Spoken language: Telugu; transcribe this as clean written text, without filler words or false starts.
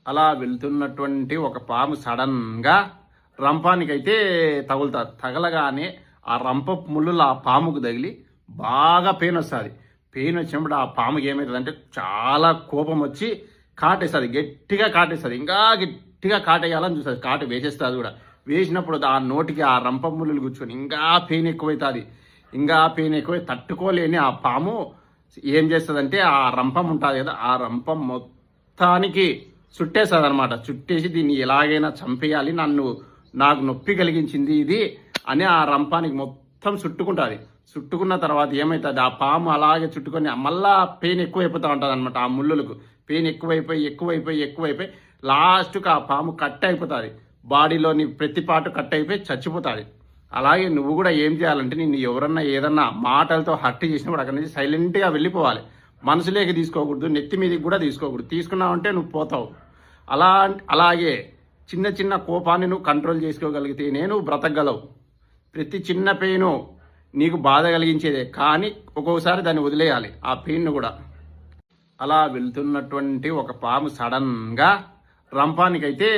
అలా వెళ్తున్నటువంటి ఒక పాము సడన్గా రంపానికైతే తగులుతుంది. తగలగానే ఆ రంప ముళ్ళులు ఆ పాముకు తగిలి బాగా పెయిన్ వస్తుంది. పెయిన్ వచ్చినప్పుడు ఆ పాముకి ఏమవుతుంది అంటే చాలా కోపం వచ్చి కాటేస్తుంది, గట్టిగా కాటేస్తుంది. ఇంకా గట్టిగా కాటేయాలని చూస్తుంది, కాటు వేసేస్తుంది కూడా. వేసినప్పుడు ఆ నోటికి ఆ రంప ముళ్ళులు కూర్చొని ఇంకా పెయిన్ ఎక్కువవుతుంది. ఇంకా పెయిన్ ఎక్కువై తట్టుకోలేని ఆ పాము ఏం చేస్తుందంటే ఆ రంపం ఉంటుంది కదా, ఆ రంపం మొత్తానికి చుట్టేస్తుంది అనమాట. చుట్టేసి దీన్ని ఎలాగైనా చంపేయాలి, నాకు నొప్పి కలిగించింది ఇది అని ఆ రంపానికి మొత్తం చుట్టుకుంటుంది. చుట్టుకున్న తర్వాత ఏమవుతుంది, ఆ పాము అలాగే చుట్టుకొని మళ్ళా పెయిన్ ఎక్కువైపోతూ ఉంటుంది అనమాట. ఆ ముళ్ళులకు పెయిన్ ఎక్కువైపోయి లాస్ట్కి ఆ పాము కట్ అయిపోతుంది. బాడీలోని ప్రతి పాటు కట్ అయిపోయి చచ్చిపోతుంది. అలాగే నువ్వు కూడా ఏం చేయాలంటే, నిన్ను ఎవరన్నా ఏదన్నా మాటలతో హర్ట్ చేసినప్పుడు అక్కడి నుంచి సైలెంట్గా వెళ్ళిపోవాలి. మనసులోకి తీసుకోకూడదు, నెత్తి మీదకి కూడా తీసుకోకూడదు. తీసుకున్నావంటే నువ్వు పోతావు. అలాగే చిన్న చిన్న కోపాన్ని నువ్వు కంట్రోల్ చేసుకోగలిగితేనే నువ్వు బ్రతకగలవు. ప్రతి చిన్న పెయిన్ నీకు బాధ కలిగించేదే, కానీ ఒక్కొక్కసారి దాన్ని వదిలేయాలి ఆ పెయిన్ను కూడా. అలా వెళ్తున్నటువంటి ఒక పాము సడన్గా రంపానికైతే